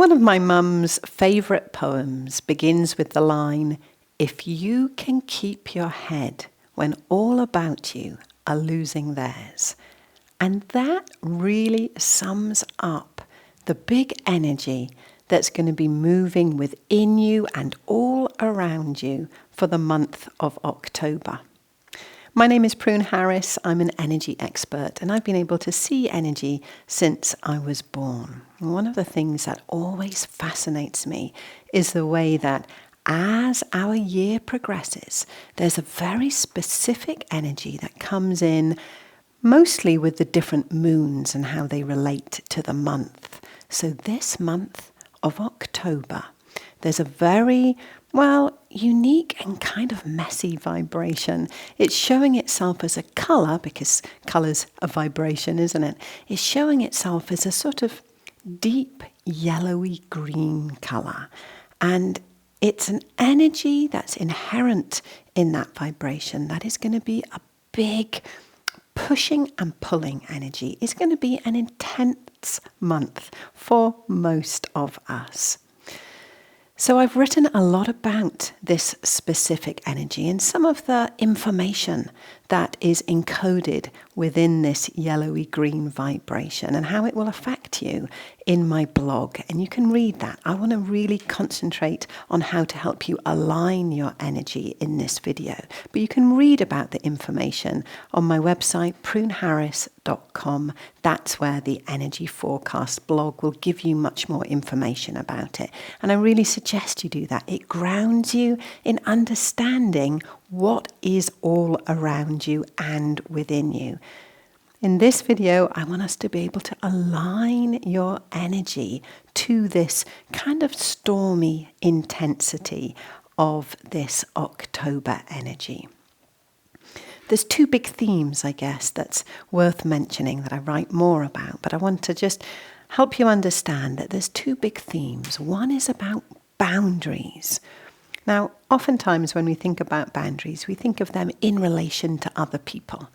One of my mum's favourite poems begins with the line, "If you can keep your head when all about you are losing theirs." And that really sums up the big energy that's going to be moving within you and all around you for the month of October. My name is Prune Harris. I'm an energy expert, and I've been able to see energy since I was born. And one of the things that always fascinates me is the way that as our year progresses, there's a very specific energy that comes in, mostly with the different moons and how they relate to the month. So this month of October, there's a very, unique and kind of messy vibration. It's showing itself as a colour, because colour's a vibration, isn't it? It's showing itself as a sort of deep yellowy-green colour. And it's an energy that's inherent in that vibration that is going to be a big pushing and pulling energy. It's going to be an intense month for most of us. So I've written a lot about this specific energy and some of the information that is encoded within this yellowy-green vibration and how it will affect you in my blog. And you can read that. I want to really concentrate on how to help you align your energy in this video. But you can read about the information on my website, pruneharris.com. That's where the Energy Forecast blog will give you much more information about it. And I really suggest you do that. It grounds you in understanding what is all around you and within you. In this video, I want us to be able to align your energy to this kind of stormy intensity of this October energy. There's two big themes, I guess, that's worth mentioning that I write more about, but I want to just help you understand that there's two big themes. One is about boundaries. Now, oftentimes when we think about boundaries, we think of them in relation to other people.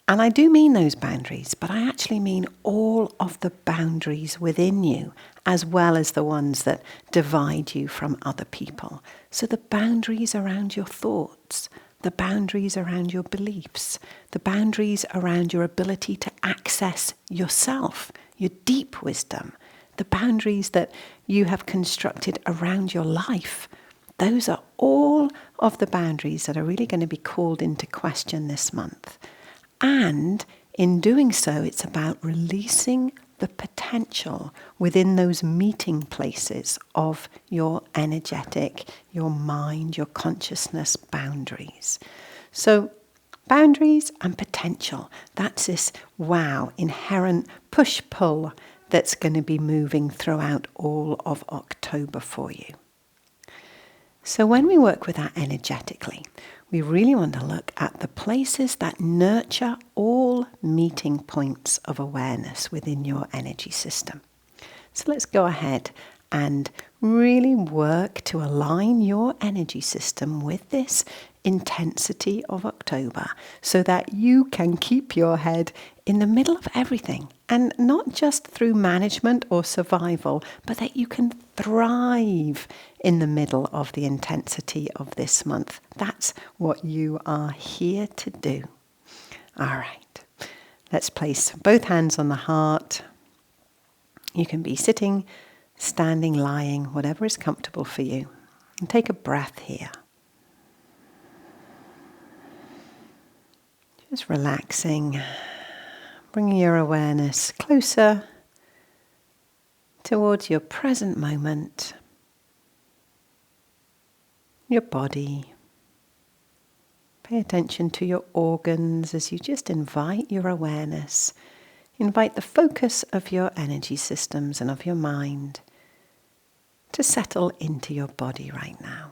And I do mean those boundaries, but I actually mean all of the boundaries within you, as well as the ones that divide you from other people. So the boundaries around your thoughts, the boundaries around your beliefs, the boundaries around your ability to access yourself, your deep wisdom, the boundaries that you have constructed around your life. Those are all of the boundaries that are really going to be called into question this month. And in doing so, it's about releasing the potential within those meeting places of your energetic, your mind, your consciousness boundaries. So boundaries and potential, that's this inherent push-pull that's going to be moving throughout all of October for you. So when we work with that energetically, we really want to look at the places that nurture all meeting points of awareness within your energy system. So let's go ahead and really work to align your energy system with this intensity of October so that you can keep your head in the middle of everything, and not just through management or survival, but that you can thrive in the middle of the intensity of this month. That's what you are here to do. All right, let's place both hands on the heart. You can be sitting, standing, lying, whatever is comfortable for you. And take a breath here. Just relaxing, bringing your awareness closer towards your present moment, your body. Pay attention to your organs as you just invite your awareness, invite the focus of your energy systems and of your mind to settle into your body right now.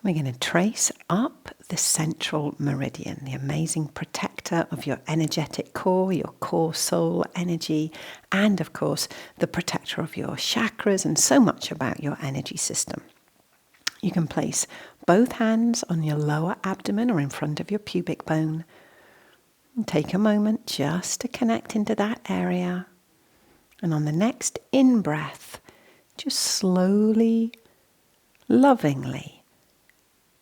We're going to trace up the central meridian, the amazing protector of your energetic core, your core soul energy, and of course, the protector of your chakras and so much about your energy system. You can place both hands on your lower abdomen or in front of your pubic bone. And take a moment just to connect into that area. And on the next in-breath, just slowly, lovingly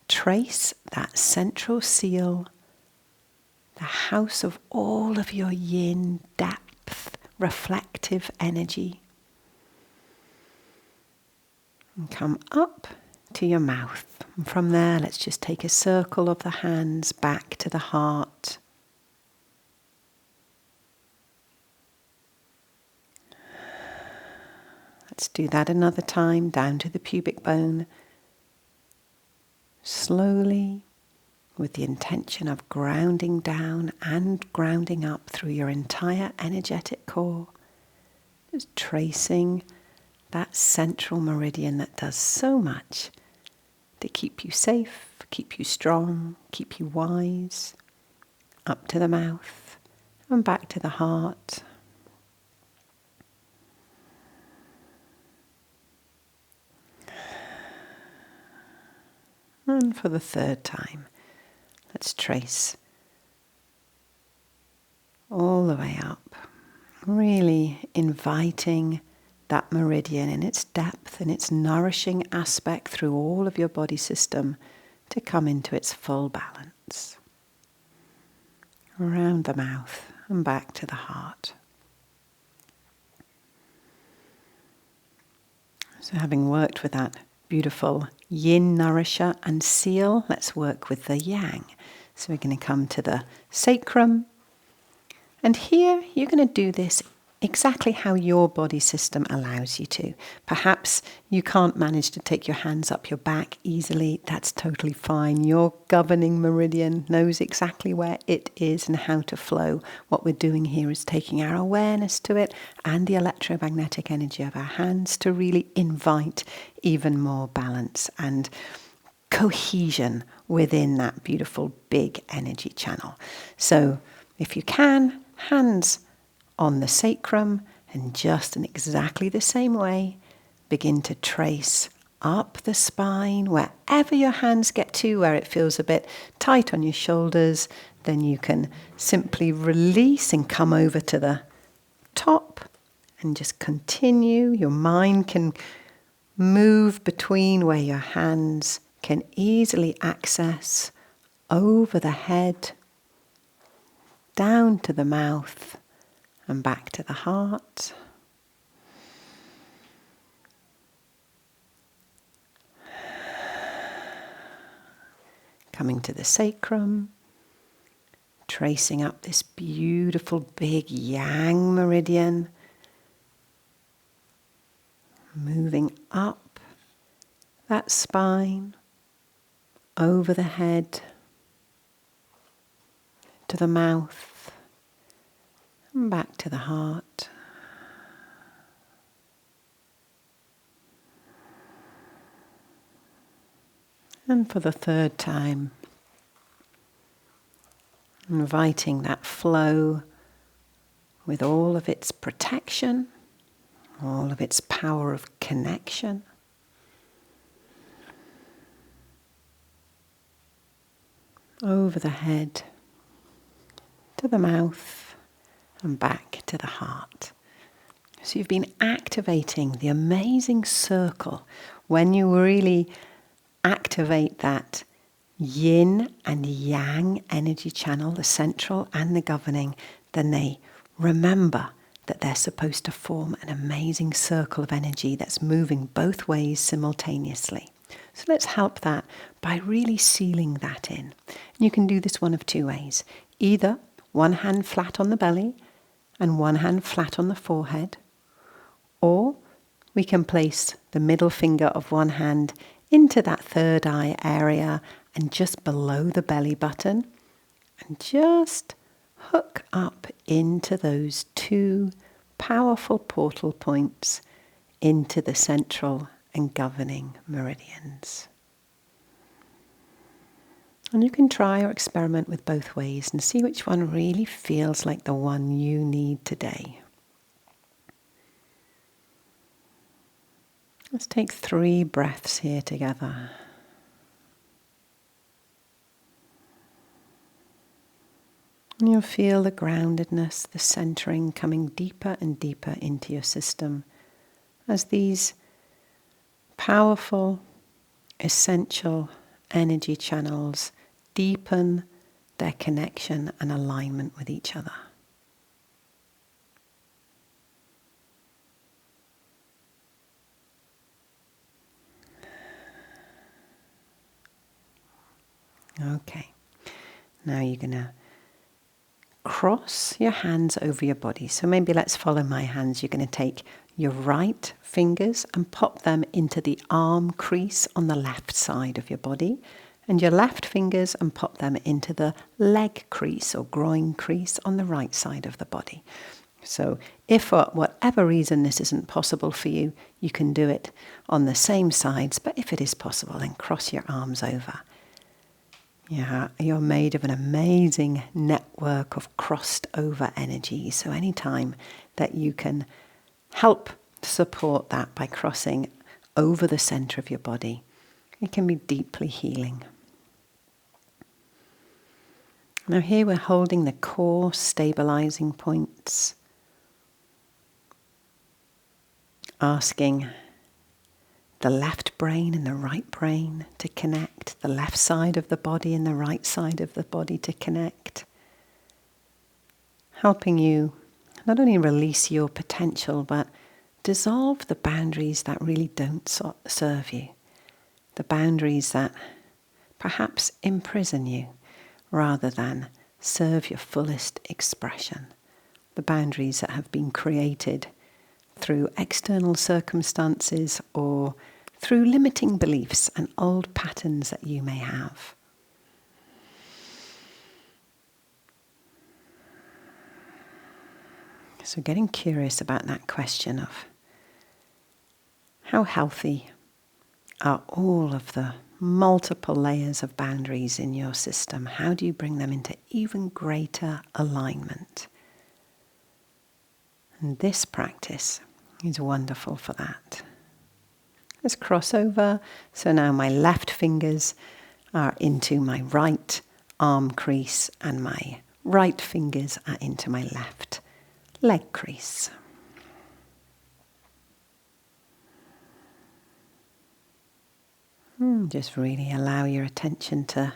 trace that central seal, the house of all of your yin depth, reflective energy. And come up to your mouth. And from there, let's just take a circle of the hands back to the heart. Let's do that another time, down to the pubic bone. Slowly, with the intention of grounding down and grounding up through your entire energetic core. Just tracing that central meridian that does so much to keep you safe, keep you strong, keep you wise. Up to the mouth and back to the heart. And for the third time, let's trace all the way up, really inviting that meridian in its depth and its nourishing aspect through all of your body system to come into its full balance. Around the mouth and back to the heart. So having worked with that beautiful yin nourisher and seal, let's work with the yang. So we're going to come to the sacrum. And here you're going to do this exactly how your body system allows you to. Perhaps you can't manage to take your hands up your back easily. That's totally fine. Your governing meridian knows exactly where it is and how to flow. What we're doing here is taking our awareness to it and the electromagnetic energy of our hands to really invite even more balance and cohesion within that beautiful big energy channel. So if you can, hands on the sacrum, and just in exactly the same way, begin to trace up the spine, wherever your hands get to, where it feels a bit tight on your shoulders, then you can simply release and come over to the top and just continue. Your mind can move between where your hands can easily access, over the head, down to the mouth, and back to the heart. Coming to the sacrum, tracing up this beautiful big yang meridian, moving up that spine, over the head, to the mouth, and back to the heart. And for the third time, inviting that flow with all of its protection, all of its power of connection. Over the head, to the mouth, and back to the heart. So you've been activating the amazing circle. When you really activate that yin and yang energy channel, the central and the governing, then they remember that they're supposed to form an amazing circle of energy that's moving both ways simultaneously. So let's help that by really sealing that in. And you can do this one of two ways. Either one hand flat on the belly and one hand flat on the forehead, or we can place the middle finger of one hand into that third eye area and just below the belly button, and just hook up into those two powerful portal points into the central and governing meridians. And you can try or experiment with both ways and see which one really feels like the one you need today. Let's take 3 breaths here together. And you'll feel the groundedness, the centering coming deeper and deeper into your system as these powerful, essential energy channels deepen their connection and alignment with each other. Okay, now you're going to cross your hands over your body. So maybe let's follow my hands. You're going to take your right fingers and pop them into the arm crease on the left side of your body, and your left fingers and pop them into the leg crease or groin crease on the right side of the body. So if for whatever reason this isn't possible for you, you can do it on the same sides, but if it is possible, then cross your arms over. Yeah, you're made of an amazing network of crossed over energy. So anytime that you can help support that by crossing over the center of your body, it can be deeply healing. Now here we're holding the core stabilizing points, asking the left brain and the right brain to connect, the left side of the body and the right side of the body to connect, helping you not only release your potential, but dissolve the boundaries that really don't serve you, the boundaries that perhaps imprison you rather than serve your fullest expression, the boundaries that have been created through external circumstances or through limiting beliefs and old patterns that you may have. So getting curious about that question of how healthy are all of the multiple layers of boundaries in your system? How do you bring them into even greater alignment? And this practice is wonderful for that. Let's cross over. So now my left fingers are into my right arm crease and my right fingers are into my left leg crease. Just really allow your attention to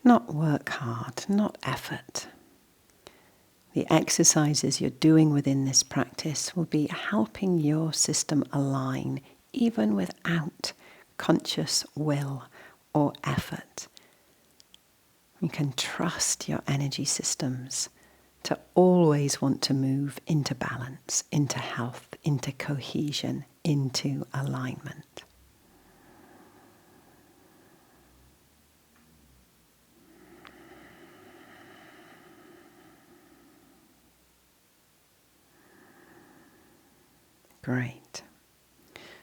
not work hard, not effort. The exercises you're doing within this practice will be helping your system align even without conscious will or effort. You can trust your energy systems to always want to move into balance, into health, into cohesion, into alignment. Great.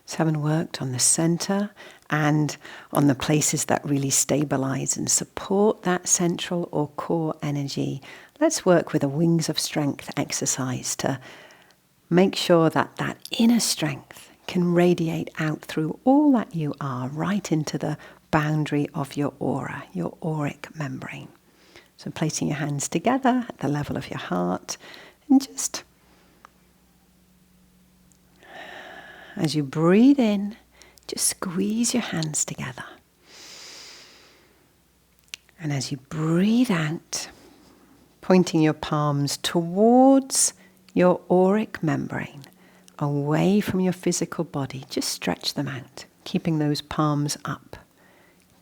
So having worked on the center and on the places that really stabilize and support that central or core energy, let's work with a Wings of Strength exercise to make sure that that inner strength can radiate out through all that you are, right into the boundary of your aura, your auric membrane. So placing your hands together at the level of your heart, and just as you breathe in, just squeeze your hands together. And as you breathe out, pointing your palms towards your auric membrane, away from your physical body, just stretch them out, keeping those palms up.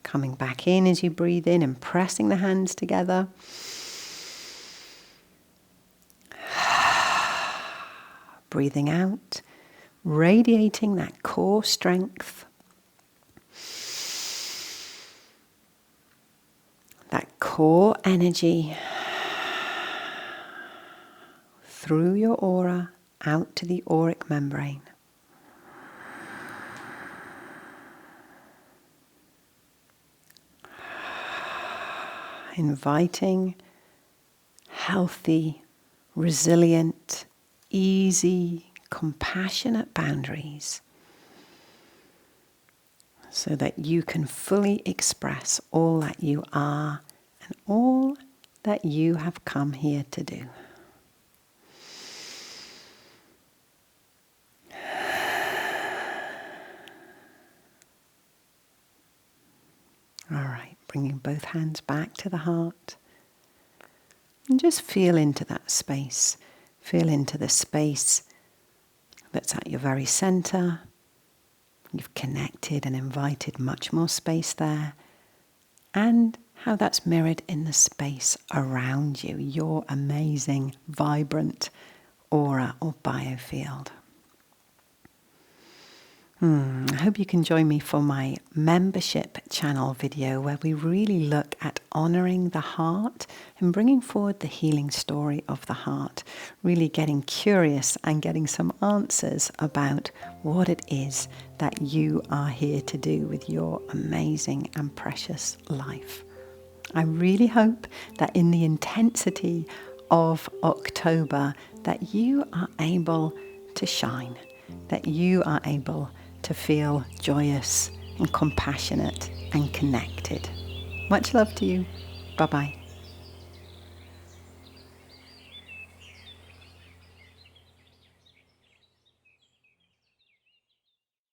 Coming back in as you breathe in and pressing the hands together. Breathing out, radiating that core strength, that core energy through your aura out to the auric membrane. Inviting healthy, resilient, easy, compassionate boundaries so that you can fully express all that you are and all that you have come here to do. All right, bringing both hands back to the heart. And just feel into that space. Feel into the space that's at your very center. You've connected and invited much more space there. And how that's mirrored in the space around you, your amazing, vibrant aura or biofield. I hope you can join me for my membership channel video where we really look at honouring the heart and bringing forward the healing story of the heart, really getting curious and getting some answers about what it is that you are here to do with your amazing and precious life. I really hope that in the intensity of October that you are able to shine, that you are able to feel joyous and compassionate and connected. Much love to you. Bye-bye.